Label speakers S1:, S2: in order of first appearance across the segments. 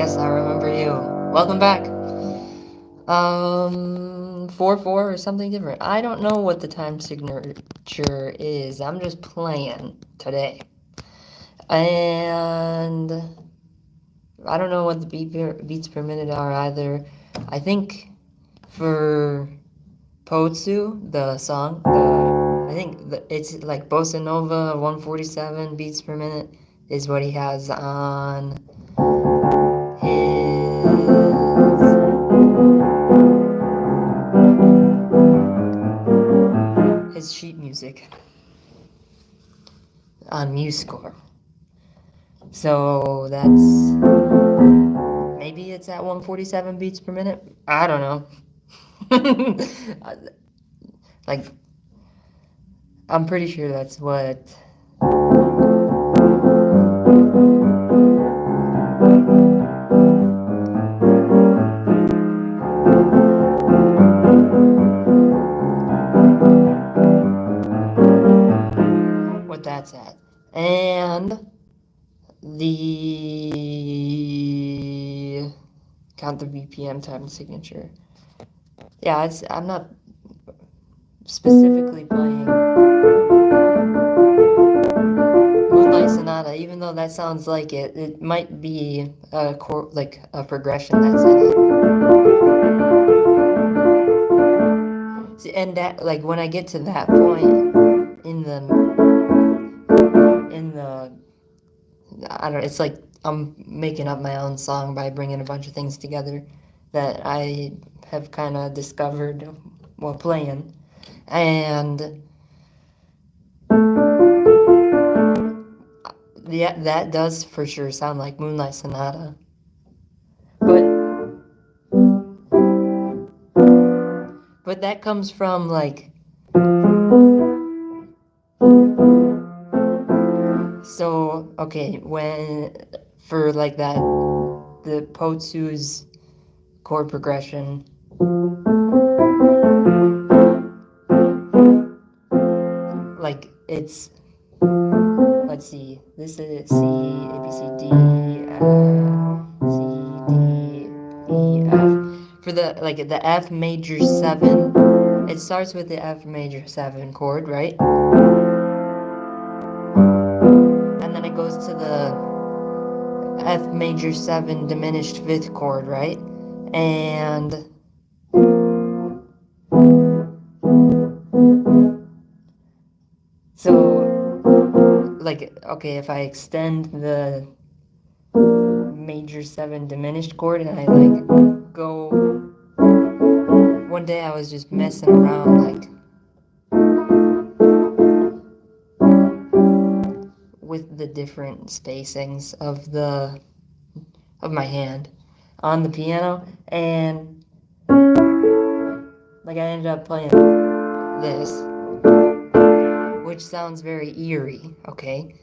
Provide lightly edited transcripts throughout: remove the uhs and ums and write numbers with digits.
S1: Yes, I remember you. Welcome back. 4-4 or something different. I don't know what the time signature is. I'm just playing today. And I don't know what the beats per minute are either. I think for Potsu, the song, I think it's like Bossa Nova 147 beats per minute is what he has on his sheet music on MuseScore. So that's maybe it's at 147 beats per minute. I don't know. Like, I'm pretty sure that's what that's at. And the count the BPM time signature. Yeah, I'm not specifically playing Moonlight Sonata, even though that sounds like it. It might be a like a progression that's in it. See, and that, like, when I get to that point in the I don't know, it's like I'm making up my own song by bringing a bunch of things together that I have kind of discovered while playing. And yeah, that does for sure sound like Moonlight Sonata. But that comes from like, so okay, when for like that, the Potsu's chord progression, like it's, let's see, this is C, A, B, C, D, C, D, E, F. For the, like, the F major 7, it starts with the F major 7 chord, right? And then it goes to the F major 7 diminished 5th chord, right? And so, like, okay, if I extend the major 7 diminished chord and I like go, one day I was just messing around like with the different spacings of my hand on the piano, and like I ended up playing this, which sounds very eerie, okay?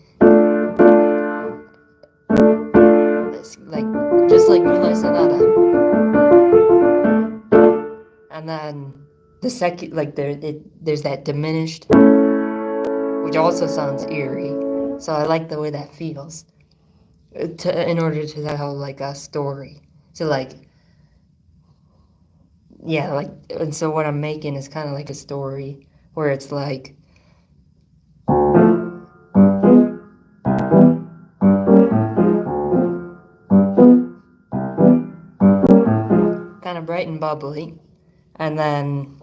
S1: It's like just like Moonlight Sonata. And then the second, like there's that diminished, which also sounds eerie. So I like the way that feels. In order to tell like a story. So like, yeah, like, and so what I'm making is kind of like a story where it's like kind of bright and bubbly, and then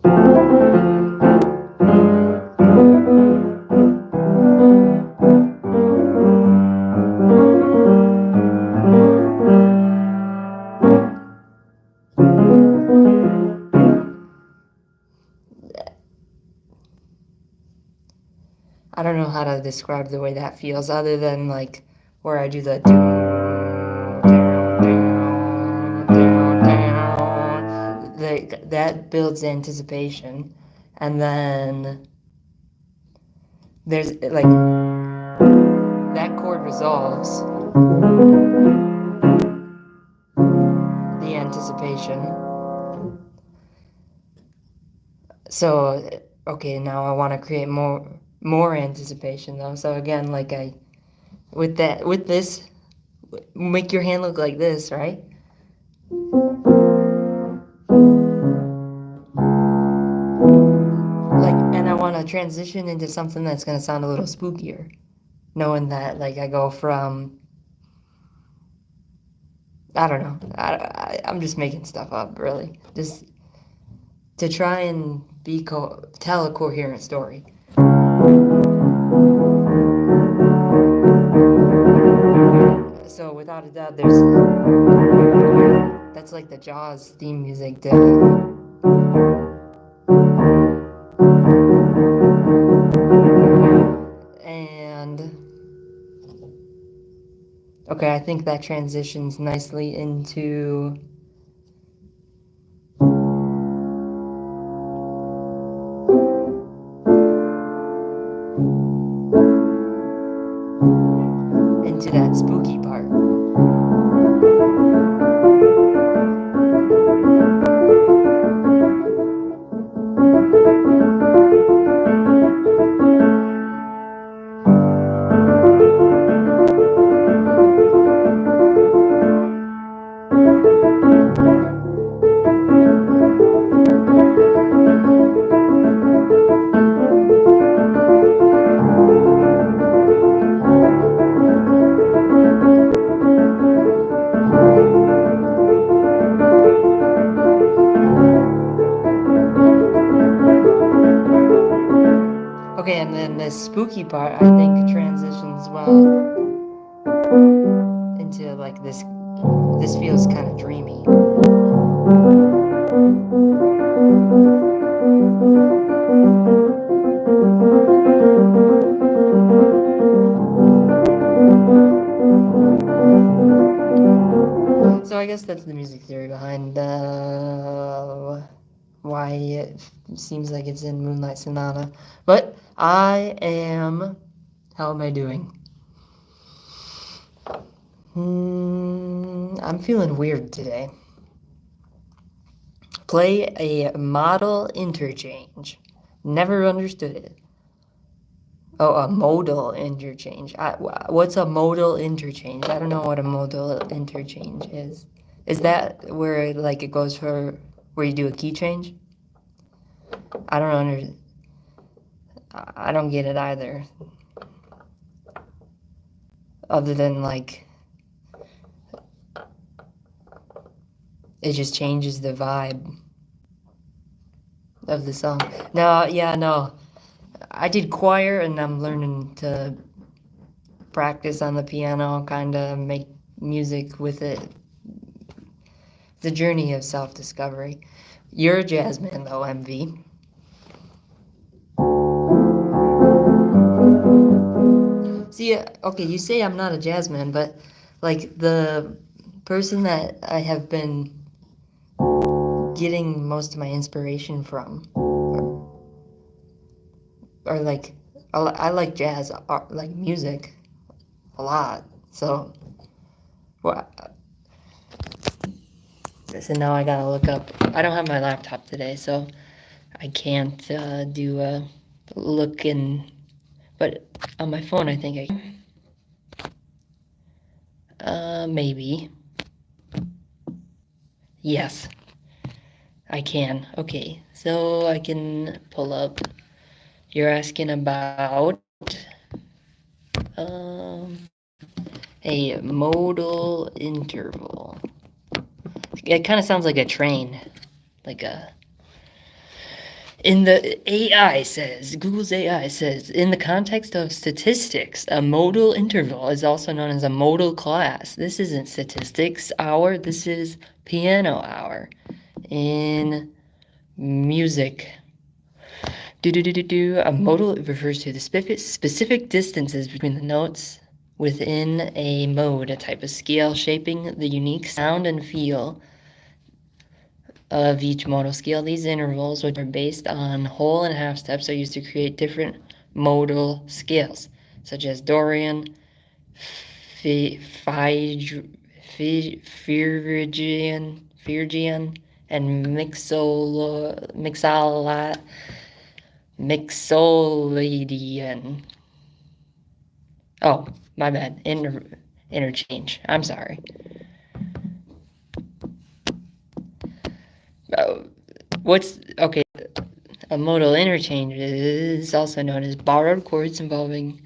S1: I don't know how to describe the way that feels other than like where I do the that builds anticipation, and then there's like that chord resolves the anticipation. So okay, now I want to create more anticipation though. So again, like I with this make your hand look like this, right? And I want to transition into something that's going to sound a little spookier, knowing that like I go from, I don't know, I'm just making stuff up, really, just to try and tell a coherent story. So without a doubt, that's like the Jaws theme music. And okay, I think that transitions nicely into that spooky part. Okay, and then this spooky part, I think, transitions well into like this. This feels kind of dreamy. So I guess that's the music theory behind why it seems like it's in Moonlight Sonata. But how am I doing? I'm feeling weird today. Play a modal interchange. Never understood it. Oh, a modal interchange. What's a modal interchange? I don't know what a modal interchange is. Is that where like it goes for where you do a key change? I don't get it either. Other than like it just changes the vibe of the song. No. I did choir and I'm learning to practice on the piano, kind of make music with it. It's a journey of self-discovery. You're a jazz man though, MV. See, okay, you say I'm not a jazz man, but like the person that I have been getting most of my inspiration from, or like, I like jazz, like music, a lot. So, well, so now I gotta look up. I don't have my laptop today, so I can't do a look in. But on my phone, I think maybe. Yes, I can. Okay, so I can pull up. You're asking about a modal interval. It kind of sounds like a train, like a. Google's AI says, in the context of statistics, a modal interval is also known as a modal class. This isn't statistics hour, this is piano hour in music. A modal refers to the specific distances between the notes within a mode, a type of scale shaping the unique sound and feel of each modal scale. These intervals, which are based on whole and half steps, are used to create different modal scales, such as Dorian, Phrygian, and Mixolydian. Oh, my bad. interchange. I'm sorry. Okay? A modal interchange is also known as borrowed chords involving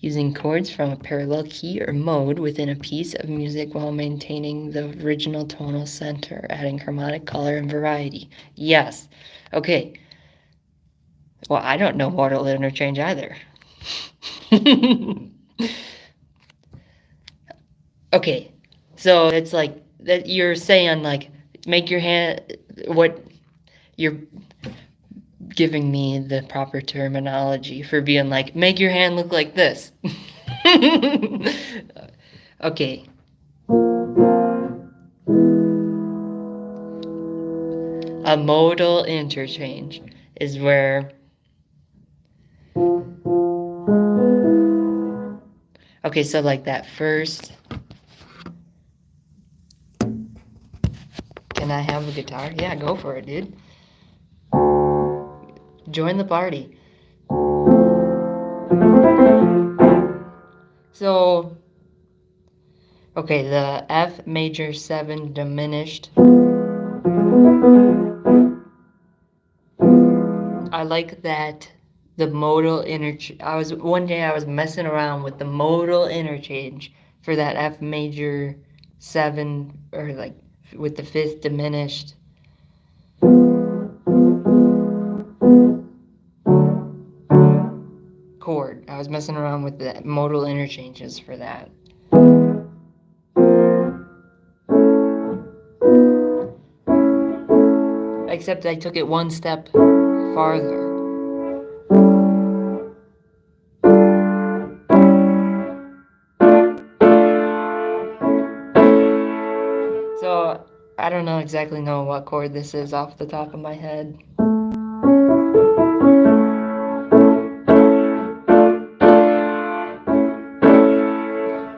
S1: using chords from a parallel key or mode within a piece of music while maintaining the original tonal center, adding harmonic color and variety. Yes. Okay. Well, I don't know modal interchange either. Okay. So it's like that you're saying like make your hand what you're giving me the proper terminology for being like make your hand look like this. Okay. A modal interchange is where okay, so like that first. Can I have a guitar? Yeah, go for it, dude. Join the party. So, okay, the F major 7 diminished. I like that the modal interchange. One day I was messing around with the modal interchange for that F major 7 or like with the 5th diminished. Chord. I was messing around with the modal interchanges for that. Except I took it one step farther. So I don't exactly know what chord this is off the top of my head.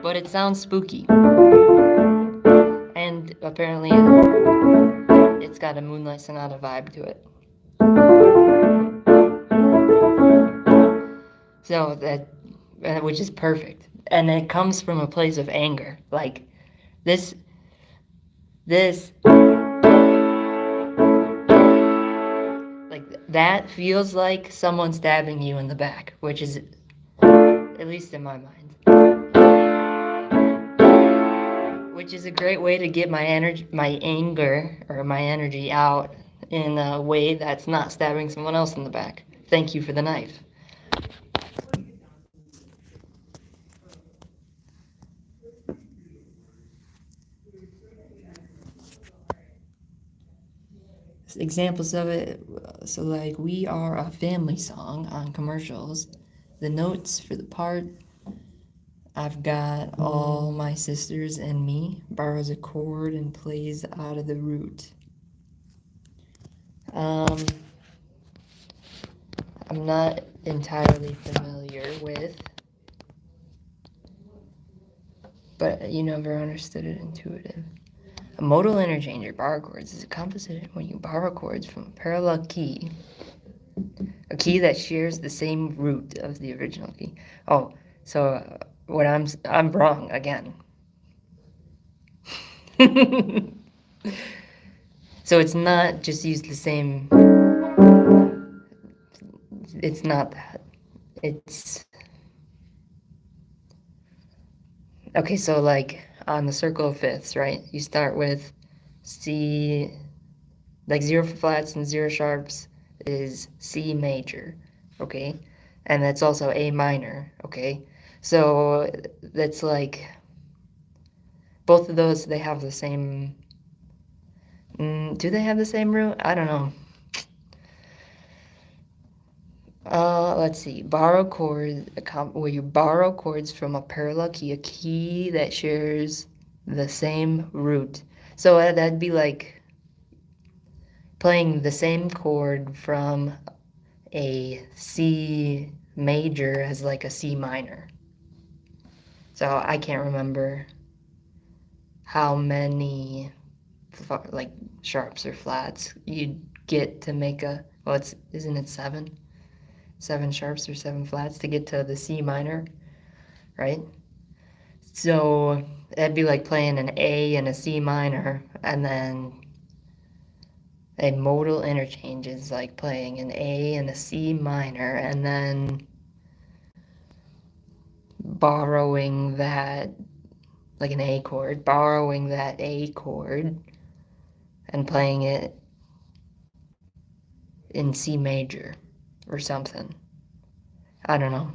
S1: But it sounds spooky. And apparently it's got a Moonlight Sonata vibe to it. So which is perfect. And it comes from a place of anger. Like this like that feels like someone stabbing you in the back, which is at least in my mind. Which is a great way to get my anger or my energy out in a way that's not stabbing someone else in the back. Thank you for the knife. Examples of it, so like We Are a Family Song on commercials. The notes for the part, I've got All My Sisters and Me, borrows a chord and plays out of the root. I'm not entirely familiar with, but you never understood it intuitive. A modal interchanger borrow chords is a composition when you borrow chords from a parallel key, a key that shares the same root of the original key. Oh, so what I'm wrong again. So it's not just use the same. It's not that. It's okay. So like on the circle of fifths, right? You start with C, like 0 flats and 0 sharps is C major, okay? And that's also A minor, okay? So that's like both of those, they have the same. Do they have the same root? I don't know. Let's see. Borrow chords, where you borrow chords from a parallel key, a key that shares the same root. So that'd be like playing the same chord from a C major as like a C minor. So I can't remember how many like sharps or flats you'd get to make a, well, isn't it 7? 7 sharps or 7 flats to get to the C minor, right? So it'd be like playing an A and a C minor, and then a modal interchange is like playing an A and a C minor, and then borrowing that, like an A chord, borrowing that A chord and playing it in C major or something. I don't know.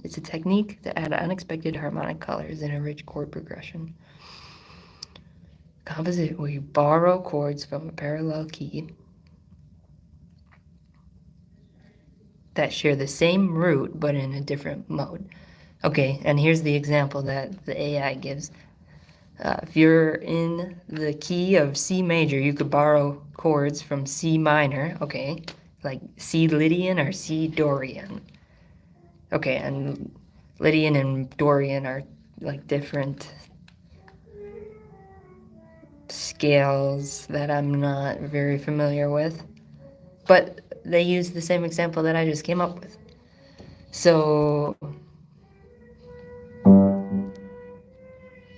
S1: It's a technique to add unexpected harmonic colors in a rich chord progression. Composite where you borrow chords from a parallel key that share the same root but in a different mode. Okay, and here's the example that the AI gives. If you're in the key of C major, you could borrow chords from C minor, okay, like C Lydian or C Dorian. Okay, and Lydian and Dorian are like different scales that I'm not very familiar with, but they use the same example that I just came up with. So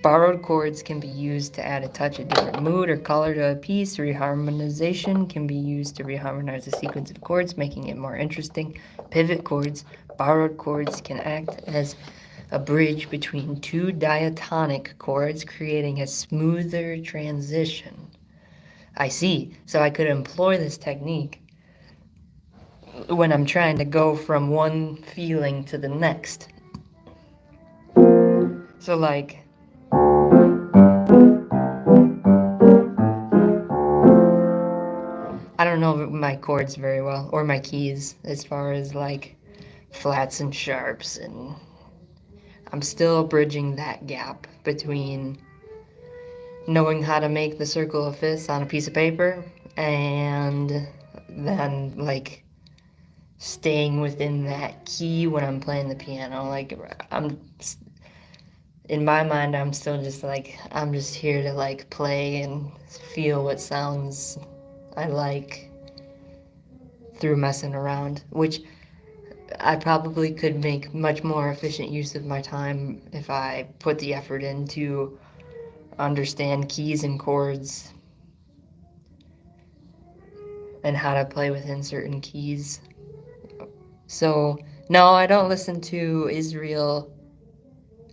S1: borrowed chords can be used to add a touch of different mood or color to a piece. Reharmonization can be used to reharmonize a sequence of chords, making it more interesting. Pivot chords, borrowed chords can act as a bridge between two diatonic chords, creating a smoother transition. I see. So I could employ this technique when I'm trying to go from one feeling to the next. So like, I don't know my chords very well, or my keys, as far as like flats and sharps, and I'm still bridging that gap between knowing how to make the circle of fifths on a piece of paper and then like staying within that key when I'm playing the piano. Like in my mind, I'm still just like, I'm just here to like play and feel what sounds I like through messing around, which I probably could make much more efficient use of my time if I put the effort into understand keys and chords and how to play within certain keys. So, no, I don't listen to Israel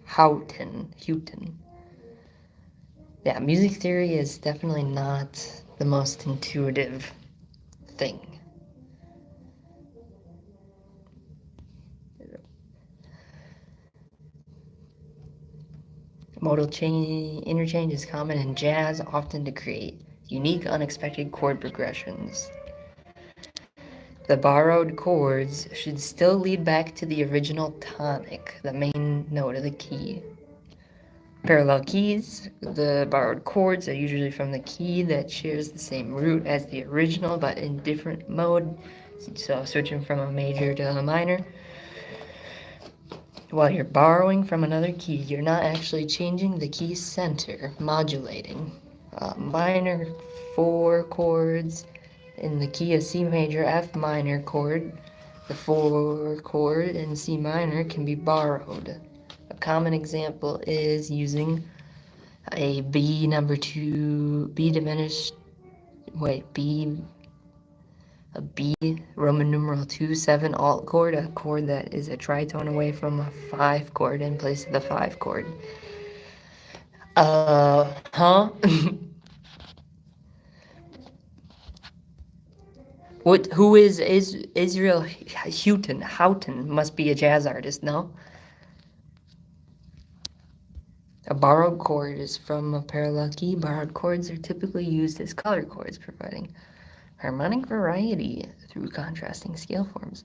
S1: Houghton. Yeah, music theory is definitely not the most intuitive thing. Modal interchange is common in jazz, often to create unique, unexpected chord progressions. The borrowed chords should still lead back to the original tonic, the main note of the key. Parallel keys, the borrowed chords are usually from the key that shares the same root as the original but in different mode. So switching from a major to a minor. While you're borrowing from another key, you're not actually changing the key center, modulating. Minor 4 chords in the key of C major, F minor chord. The 4 chord in C minor can be borrowed. A common example is using a B number 2, B diminished, a B Roman numeral 2/7 alt chord, a chord that is a tritone away from a 5 chord in place of the 5 chord. Huh? Who is Israel Houghton must be a jazz artist, no? A borrowed chord is from a parallel key. Borrowed chords are typically used as color chords, providing harmonic variety through contrasting scale forms.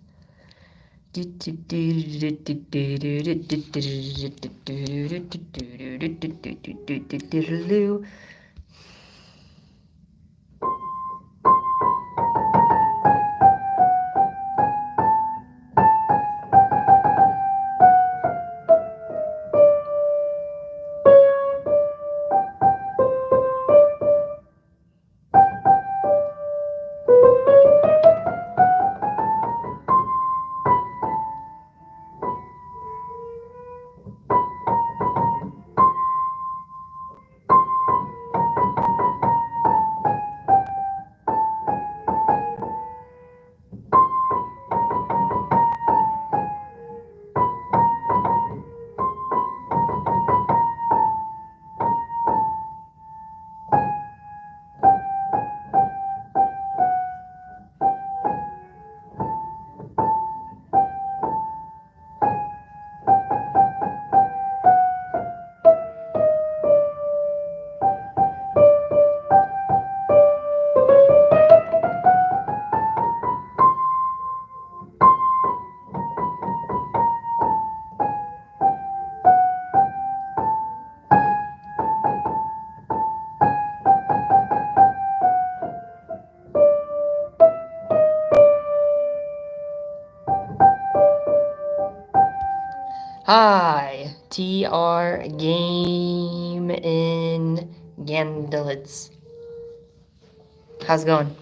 S1: Hi, TR Game in Gandalitz. How's it going?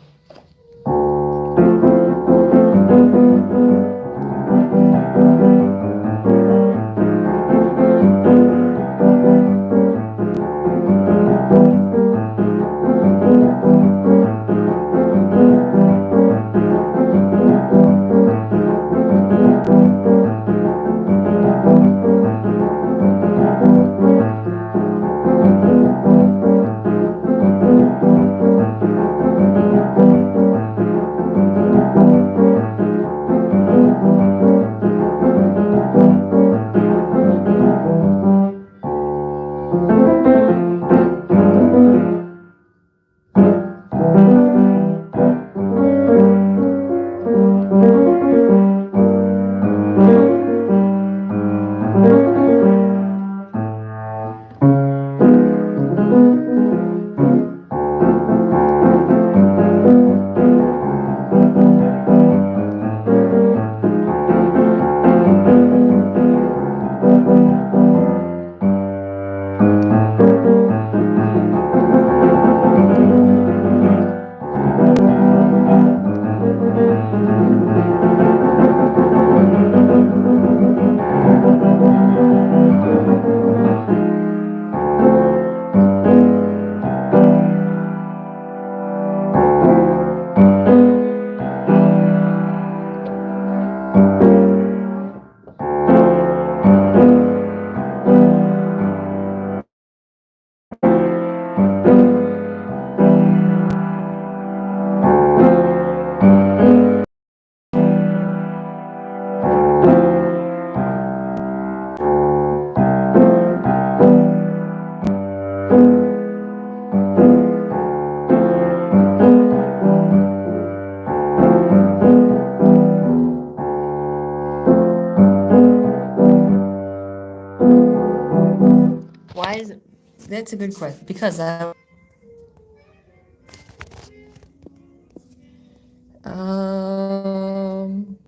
S1: Why is it? That's a good question. Because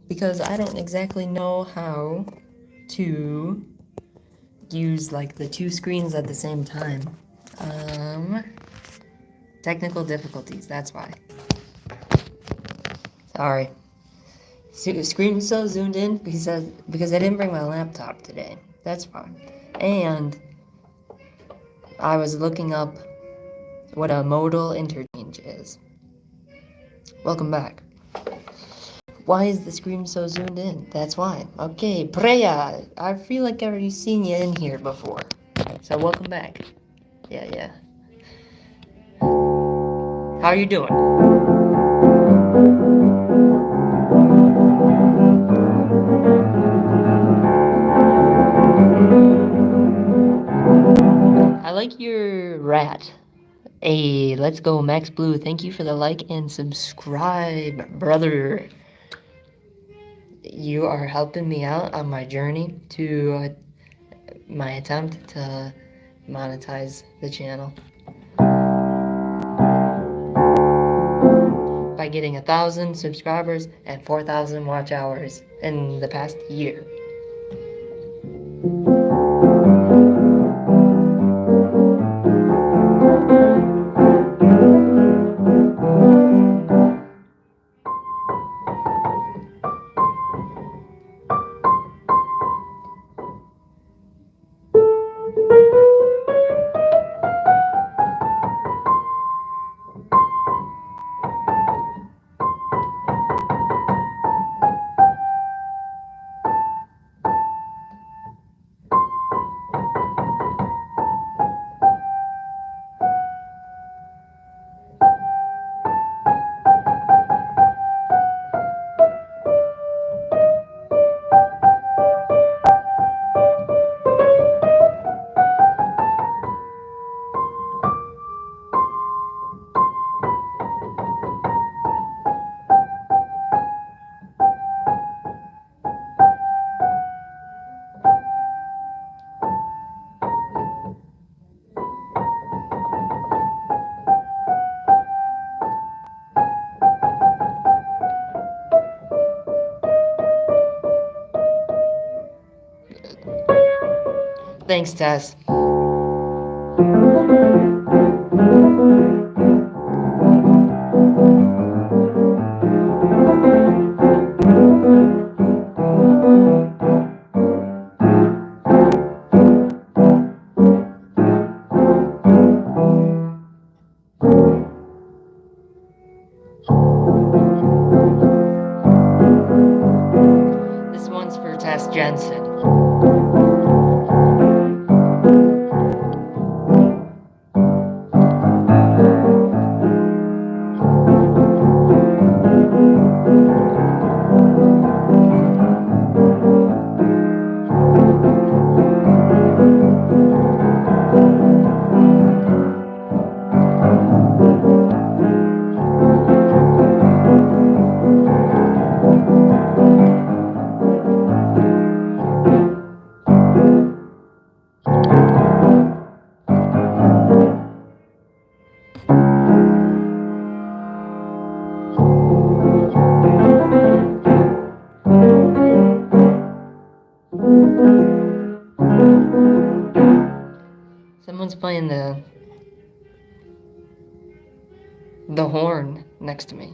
S1: because I don't exactly know how to use like the two screens at the same time. Technical difficulties, that's why. Sorry. Screen was so zoomed in because I didn't bring my laptop today. That's fine. And I was looking up what a modal interchange is. Welcome back. Why is the screen so zoomed in? That's why. Okay, Preya, I feel like I've already seen you in here before. So welcome back. Yeah. How are you doing? I like your rat. Hey, let's go, Max Blue. Thank you for the like and subscribe, brother. You are helping me out on my journey to my attempt to monetize the channel by getting 1,000 subscribers and 4,000 watch hours in the past year. Thanks, Tess. This one's for Tess Jensen. Someone's playing the horn next to me.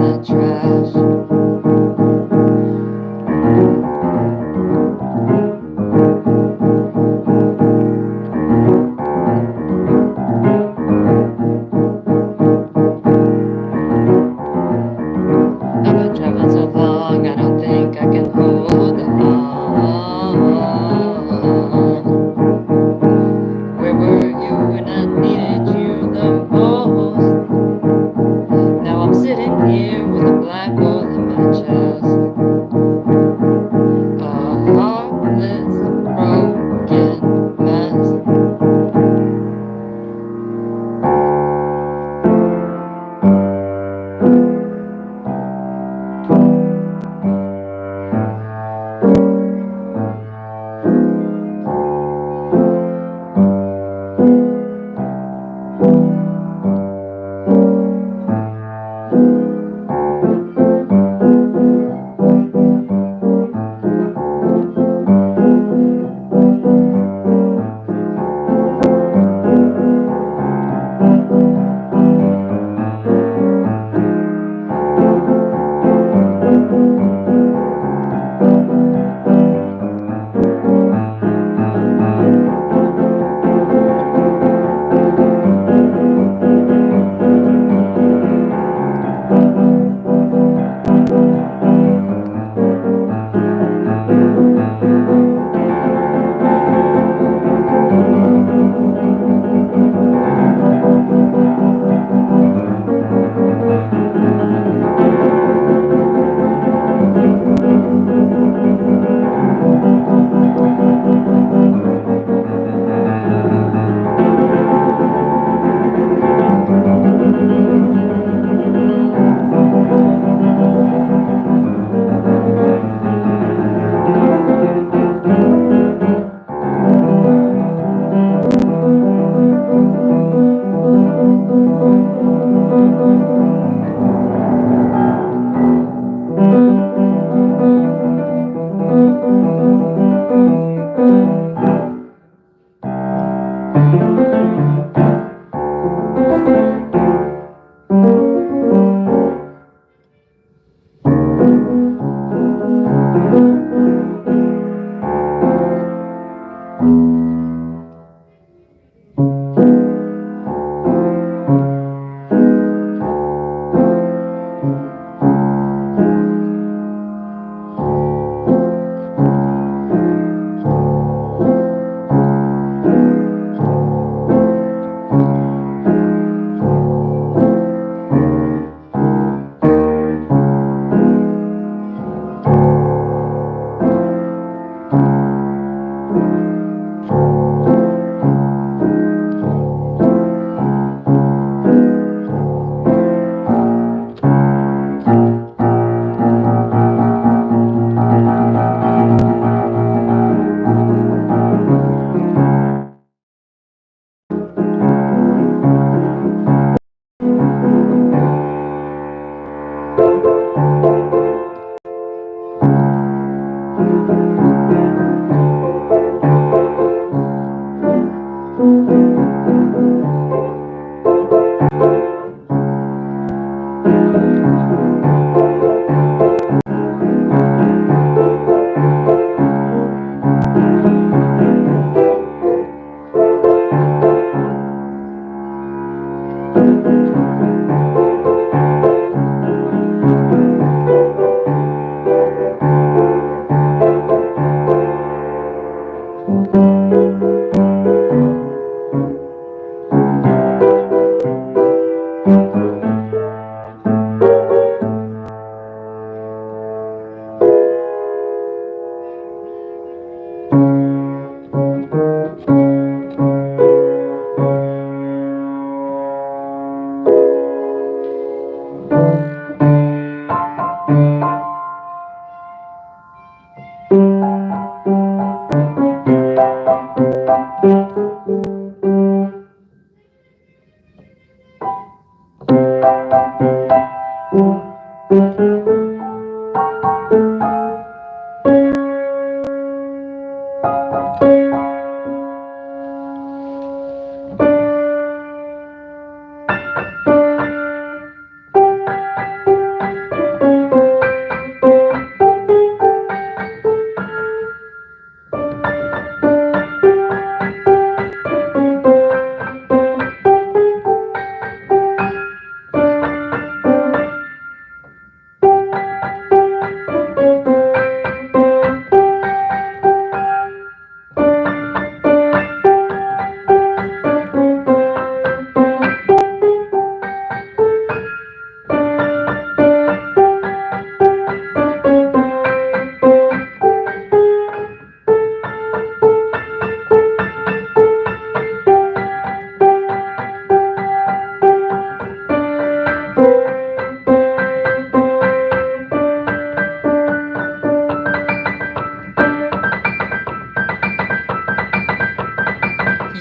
S1: the trash. I've been traveling so long, I don't think I can hold on. Where were you when I needed you the most? Now I'm sitting here with a black hole in my chest. A heartless, broken mess.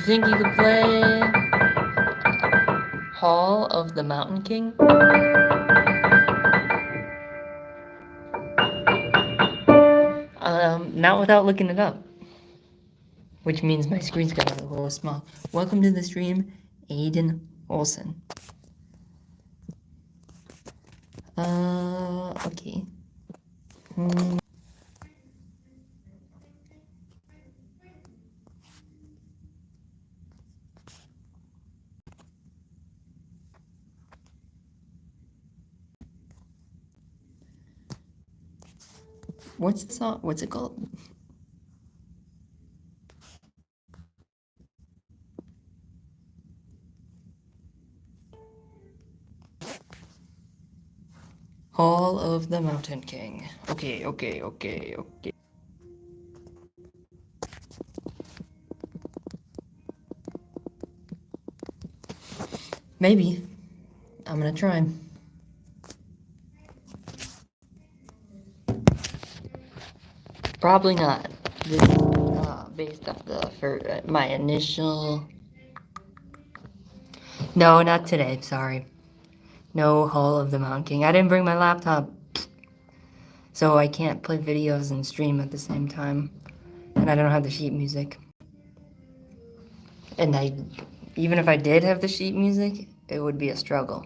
S1: think you could play Hall of the Mountain King? Not without looking it up. Which means my screen's got a little small. Welcome to the stream, Aiden Olson. Okay. What's the song? What's it called? Hall of the Mountain King. Okay. Maybe. I'm gonna try. Probably not. This is based off my initial. No, not today. Sorry. No Hall of the Mountain King. I didn't bring my laptop, so I can't play videos and stream at the same time. And I don't have the sheet music. And even if I did have the sheet music, it would be a struggle.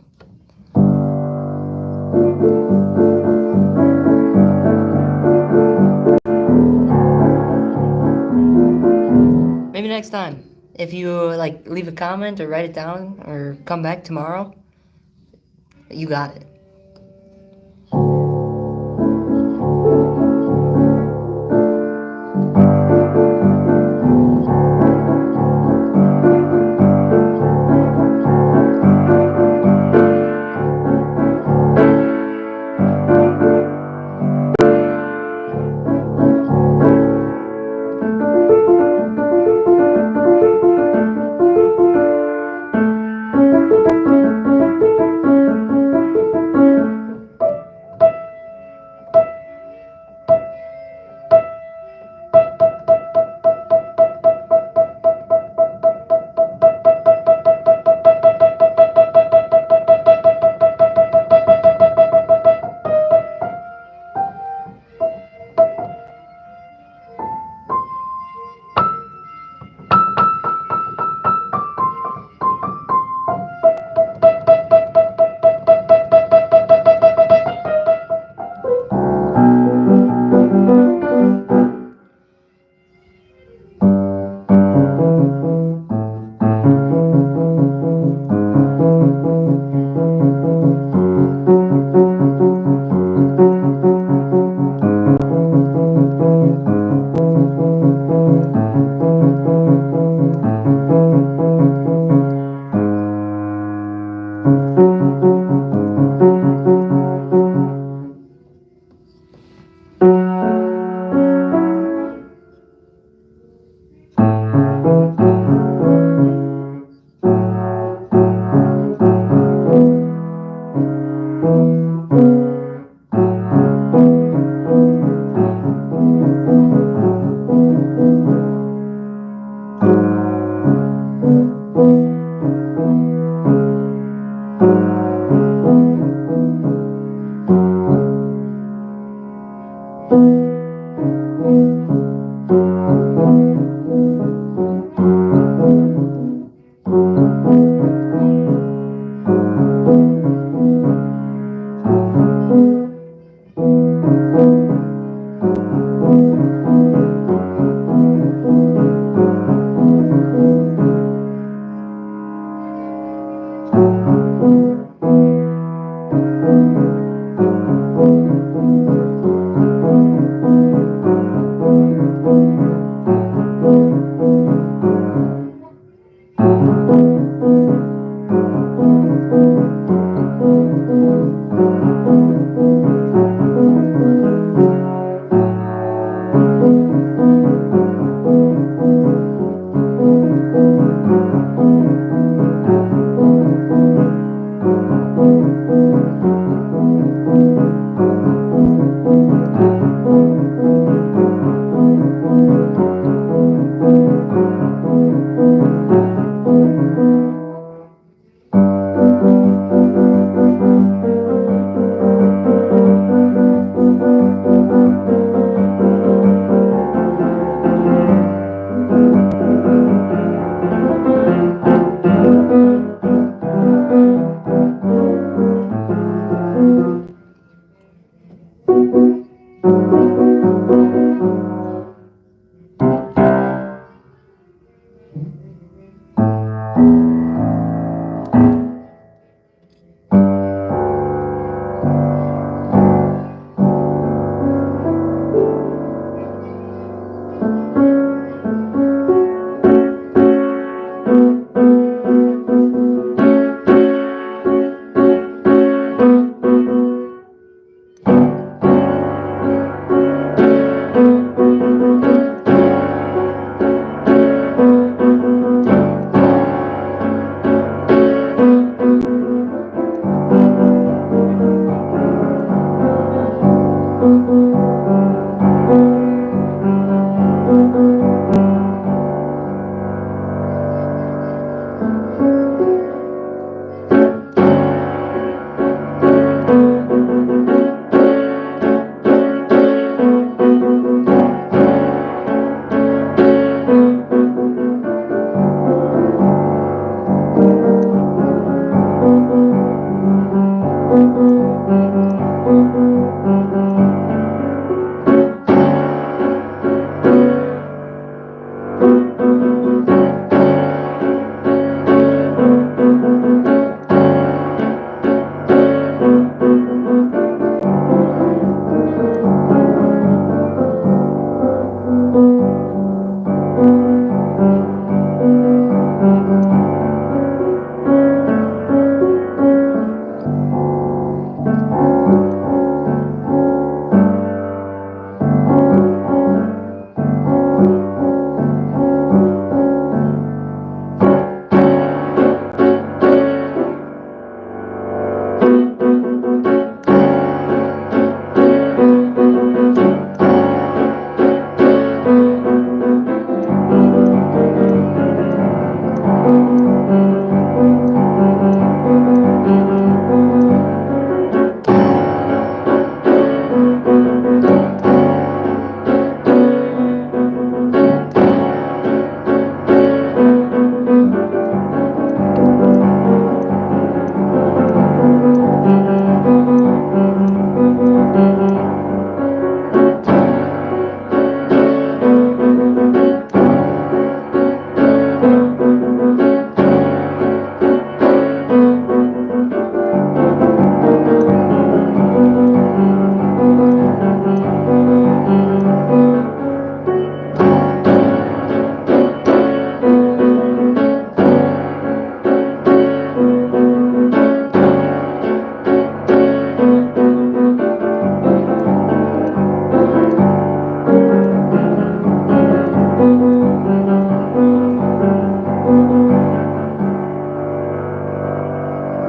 S1: Maybe next time. If you like leave a comment or write it down or come back tomorrow, you got it.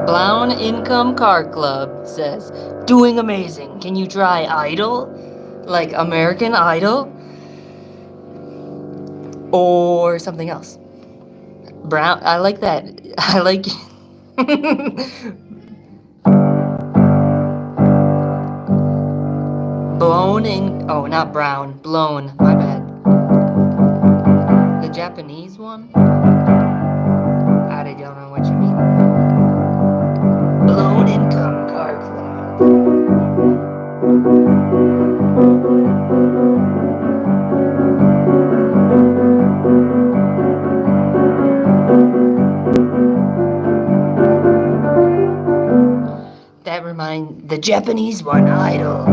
S1: Blown Income Car Club says, doing amazing. Can you try Idol? Like American Idol? Or something else? Brown, I like that. I like. Blown in. Oh, not brown. Blown. My bad. The Japanese one? I don't know what you mean. Blown Income Car Club. That remind the Japanese one, Idol.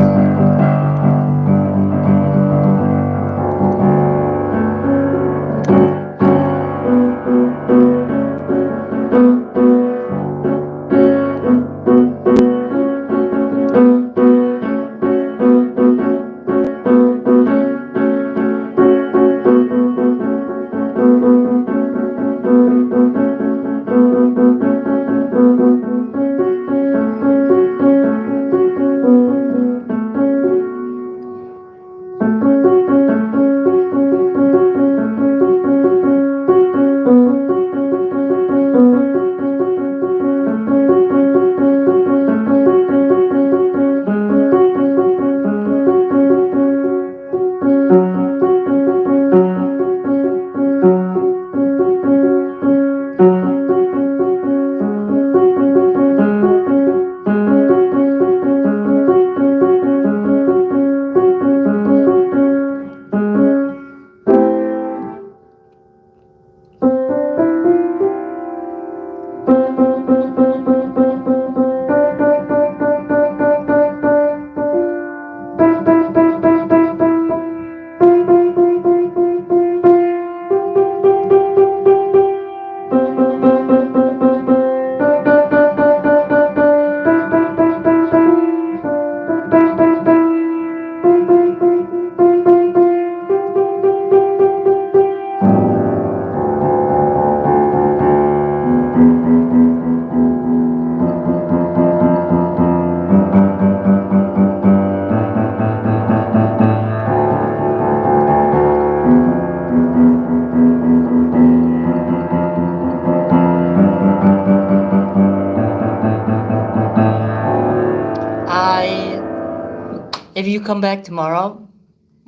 S1: If you come back tomorrow,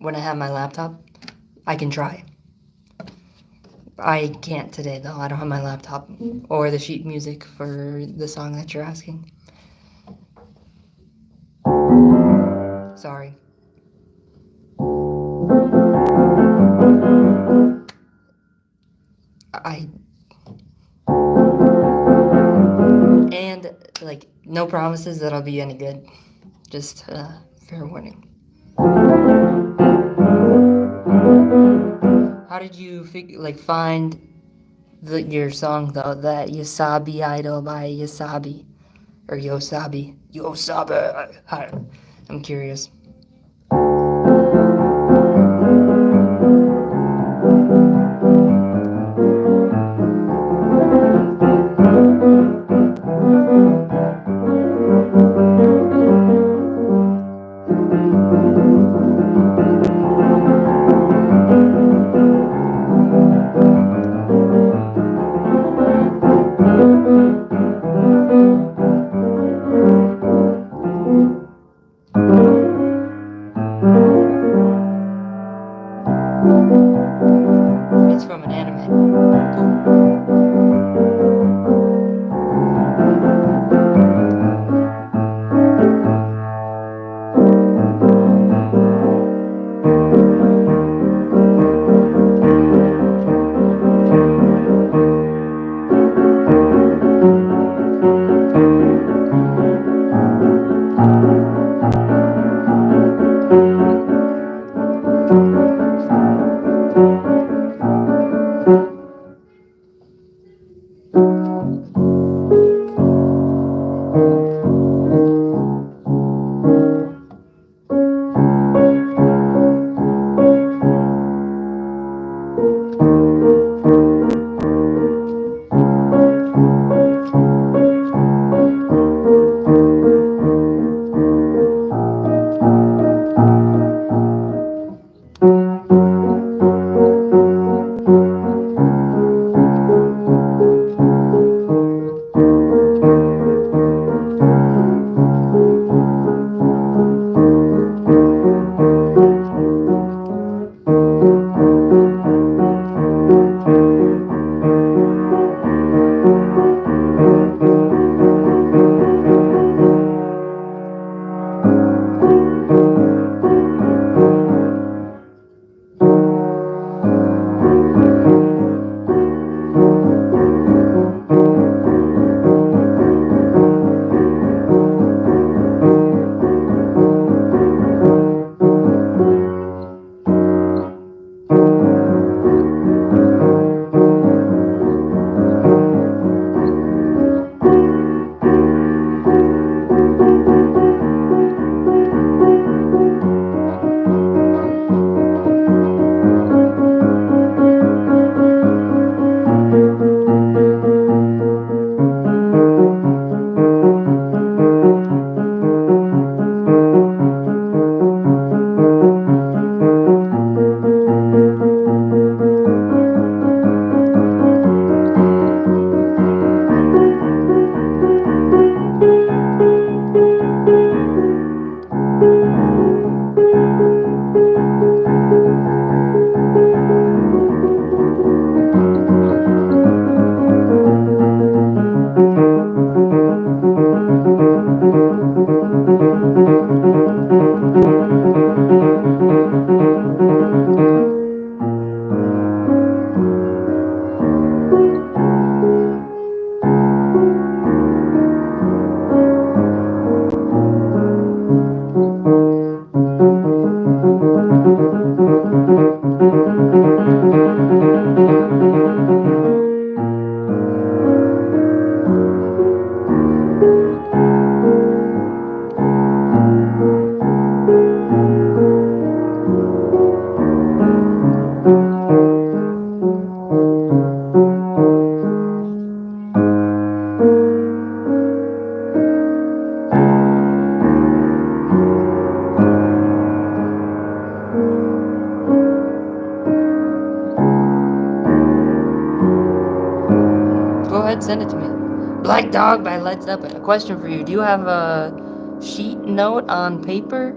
S1: when I have my laptop, I can try. I can't today though. I don't have my laptop or the sheet music for the song that you're asking. Sorry. I and like no promises that I'll be any good. Just fair warning. How did you find your song though? That Yasabi Idol by Yasabi or Yosabi? Yosabi. I'm curious. It's from an anime. Go ahead, send it to me. Black Dog by Led Zeppelin. A question for you. Do you have a sheet note on paper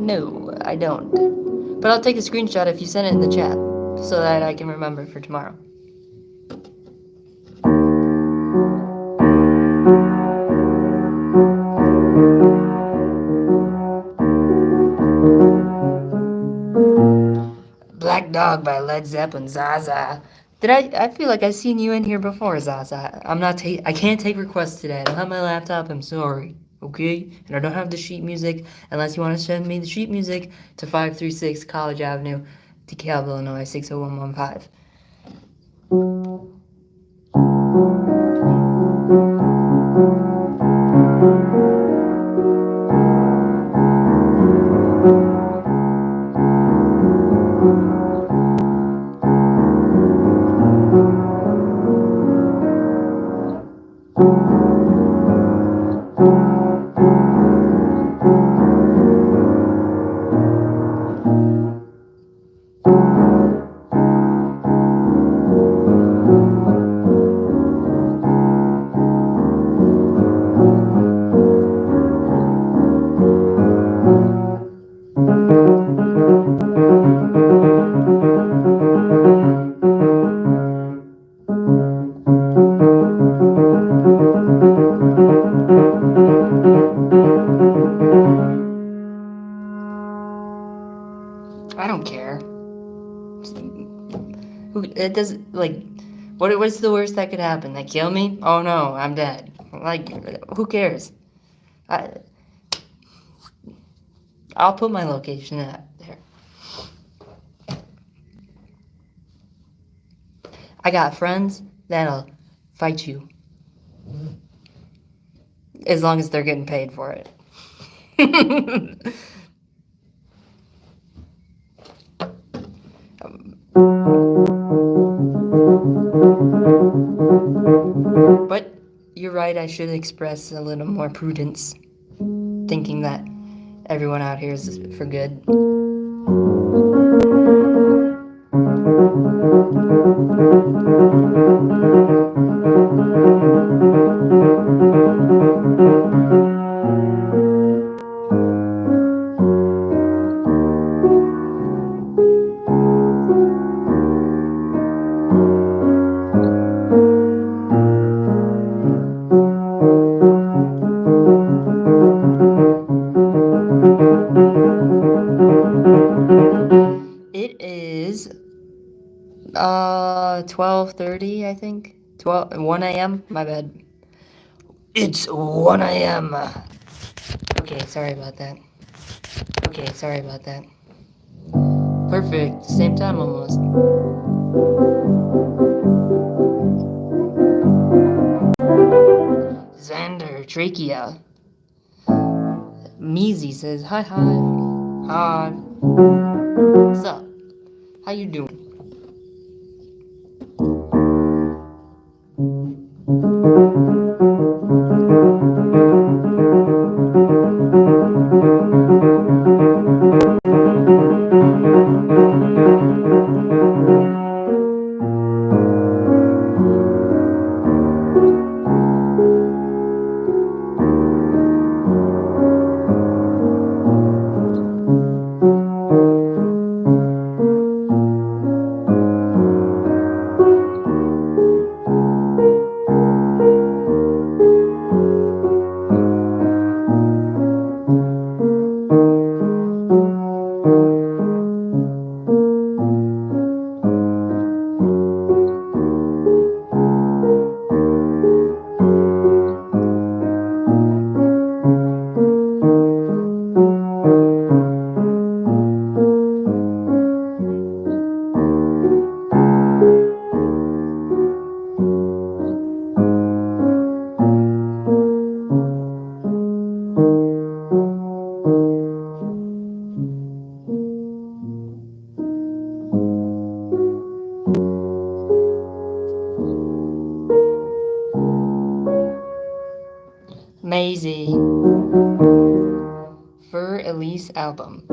S1: No, I don't. But I'll take a screenshot if you send it in the chat so that I can remember for tomorrow. Black Dog by Led Zeppelin, Zaza. I feel like I've seen you in here before, Zaza. I can't take requests today. I don't have my laptop. I'm sorry. Okay? And I don't have the sheet music unless you want to send me the sheet music to 536 College Avenue, DeKalb, Illinois, 60115. I don't care. It doesn't, like, what's the worst that could happen? They kill me? Oh no, I'm dead. Like, who cares? I'll put my location there. I got friends that'll fight you. As long as they're getting paid for it. But you're right, I should express a little more prudence, thinking that everyone out here is for good. It is 12:30, I think. 1 a.m. My bad. It's 1 a.m. Okay, sorry about that. Perfect. Same time almost. Xander, Trachea. Measy says, hi. Hi. What's up? How you doing? Maisie. Fur Elise album.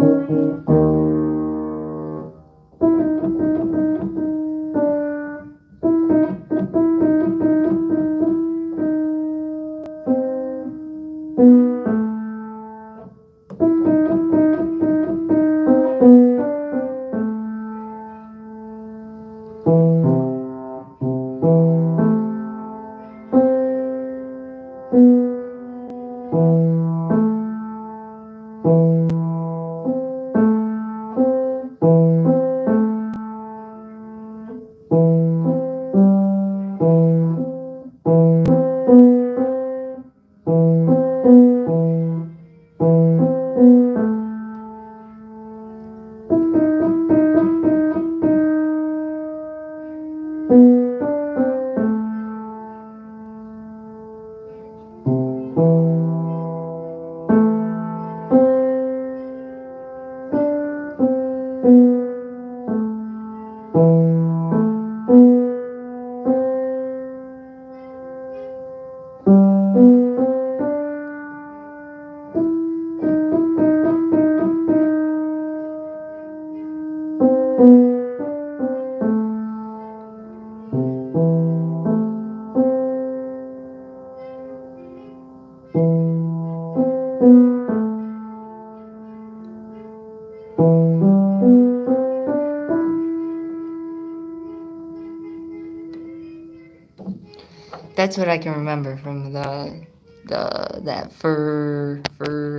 S1: That's what I can remember from that fur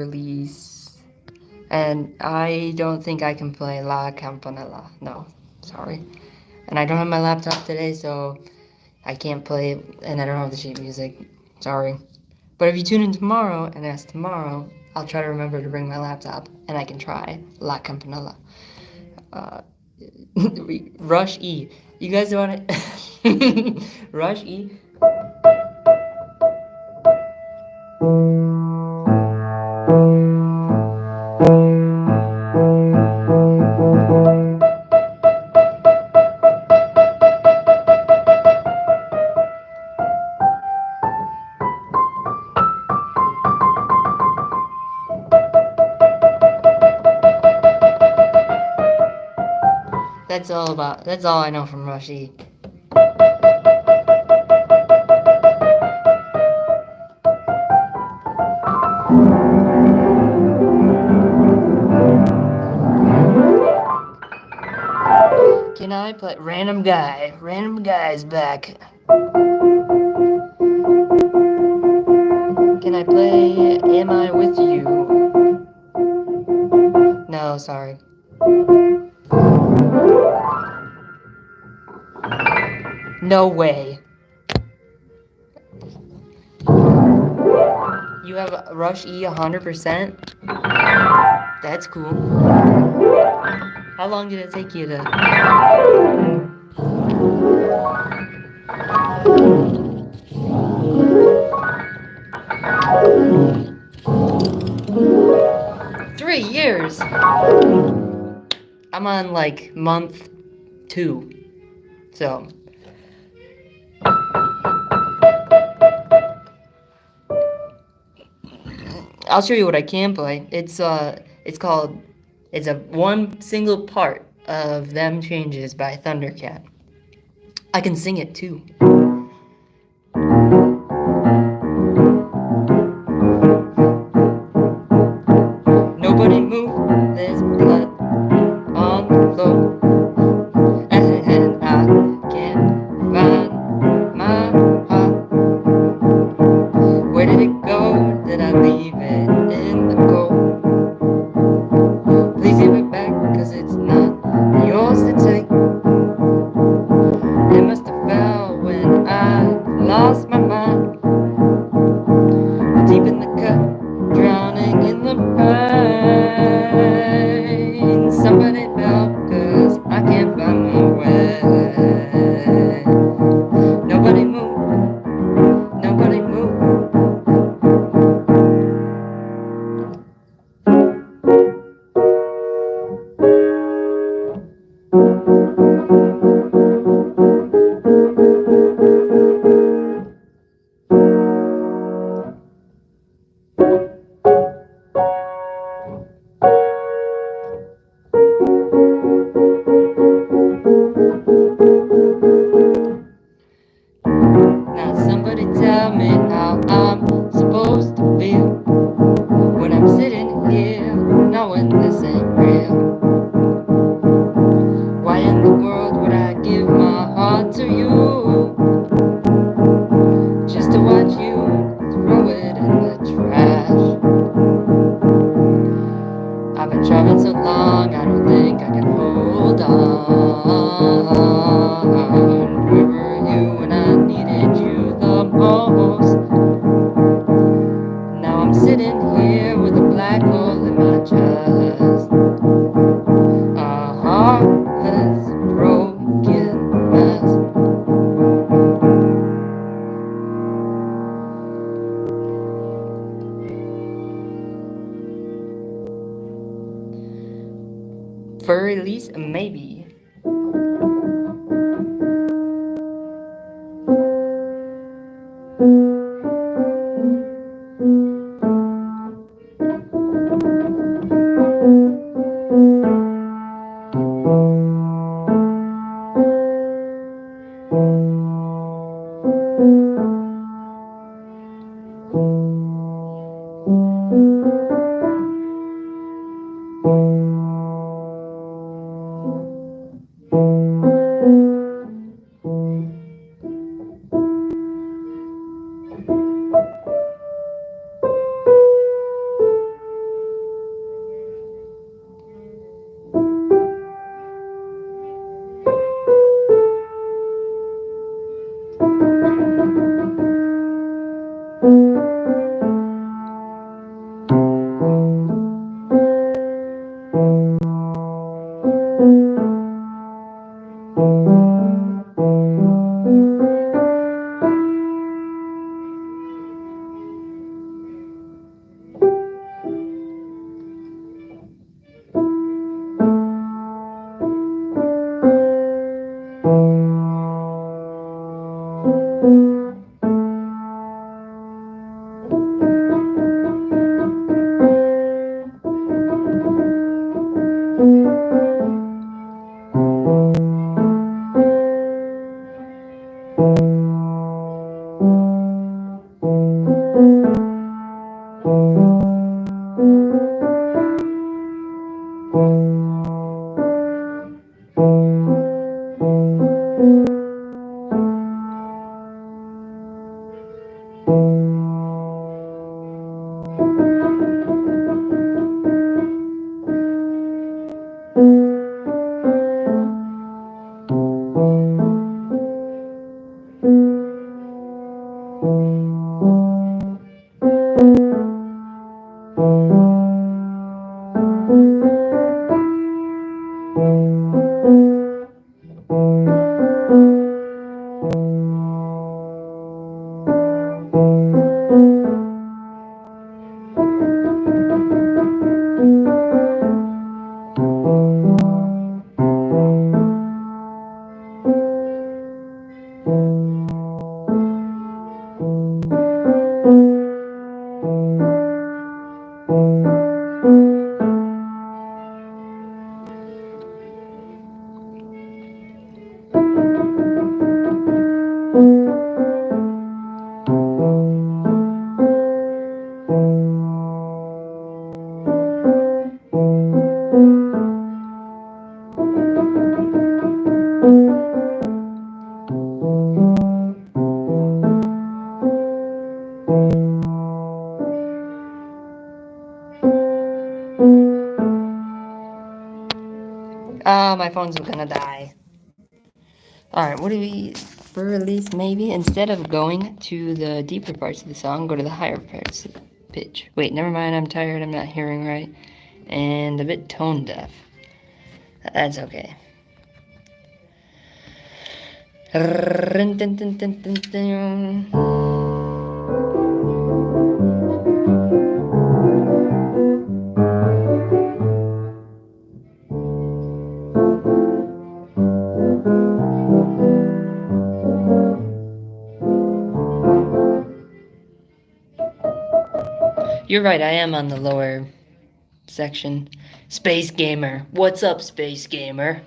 S1: lease. And I don't think I can play La Campanella. No, sorry. And I don't have my laptop today, so I can't play it, and I don't have the sheet music. Sorry. But if you tune in tomorrow and ask tomorrow, I'll try to remember to bring my laptop, and I can try La Campanella. Uh, Rush E. You guys want to Rush E? That's all I know from Rush E. Can I play Random Guy? Random Guy's back. Can I play Am I With You? No, sorry. No way. You have Rush E 100%? That's cool. How long did it take you to... 3 years. I'm on like month 2. So I'll show you what I can play. It's a one single part of Them Changes by Thundercat. I can sing it too. Nobody move, there's blood on the floor, and I can't find my heart. Where did it go? Did I leave it in the cold? Please give it back, cause it's not yours to take. It must have fell when I lost my mind, deep in the cut, drowning in the pain. Somebody help, cause I can't find my way. Nobody move, nobody move. Now somebody tell me how I'm supposed to feel when I'm sitting here knowing this ain't real. Why in the world would I give my heart to you just to watch you throw it in the trash? I've been traveling so long, I don't think I can hold on. Where were you when I needed you the most? Now I'm sitting here with a black hole in my chest, a heartless, broken mess. For release, maybe. My phone's gonna die. Alright, what do we, for release, maybe, instead of going to the deeper parts of the song, go to the higher parts of the pitch. Wait, never mind, I'm tired, I'm not hearing right. And a bit tone deaf. That's okay. You're right, I am on the lower section. Space Gamer. What's up, Space Gamer?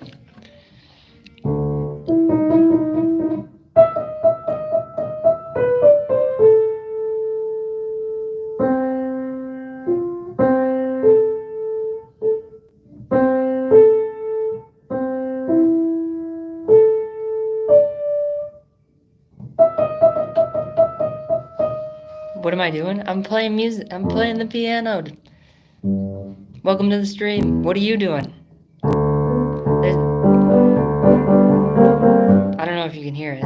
S1: What am I doing? I'm playing music. I'm playing the piano. Welcome to the stream. What are you doing? I don't know if you can hear it.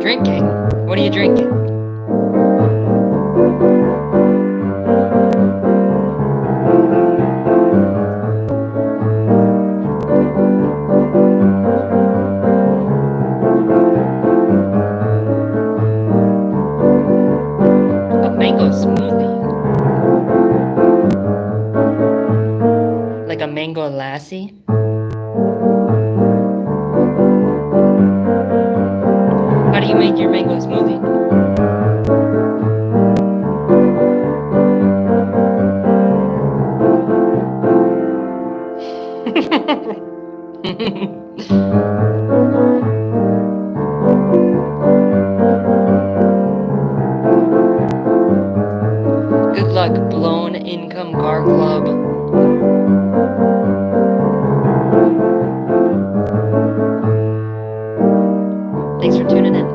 S1: Drinking? What are you drinking? A mango lassi. How do you make your mango smoothie? Good luck, Blown Income Car Club. Thanks for tuning in.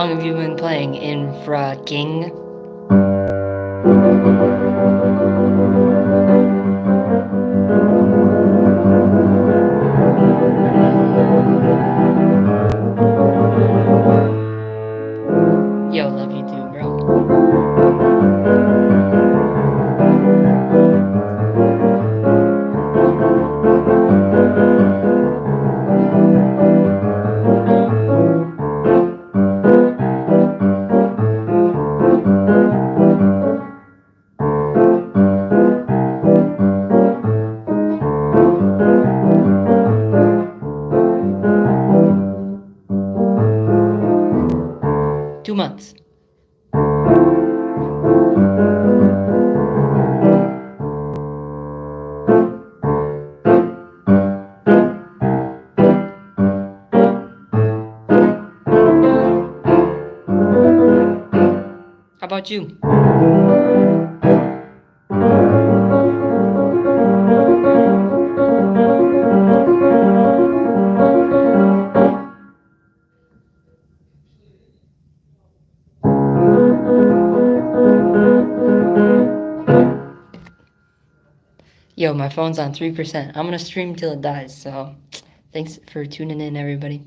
S1: long have you been playing Infra King? Yo, love you too, bro. 2 months. How about you? Yo, my phone's on 3%. I'm gonna stream till it dies, so thanks for tuning in, everybody.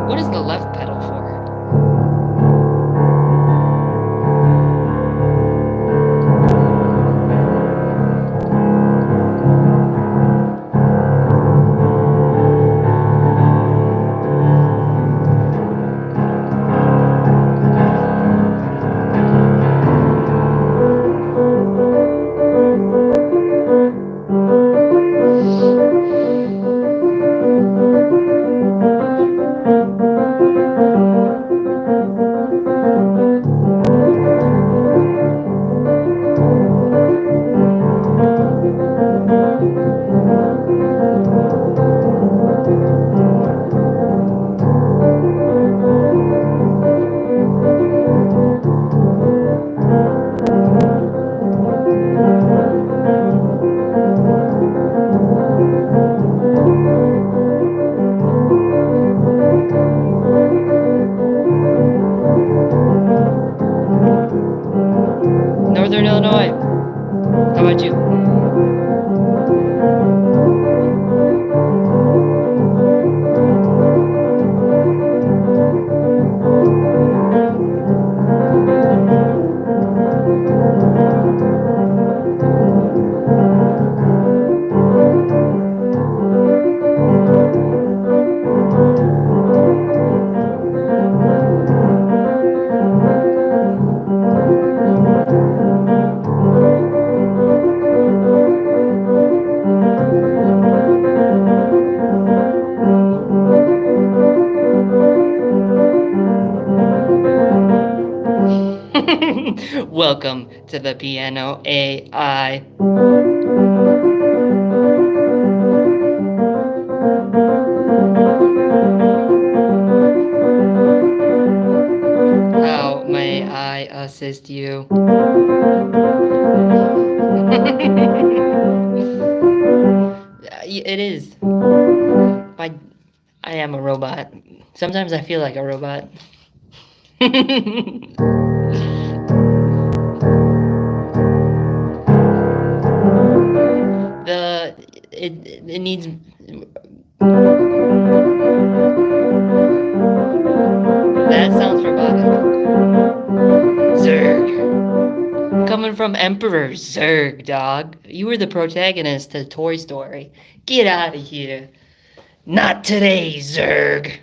S1: What is the left pedal for? Welcome to the piano AI. How may I assist you? It is. I am a robot. Sometimes I feel like a robot. the it needs that sounds robotic. Zurg. Coming from Emperor Zurg, dog. You were the protagonist to Toy Story. Get out of here. Not today, Zurg.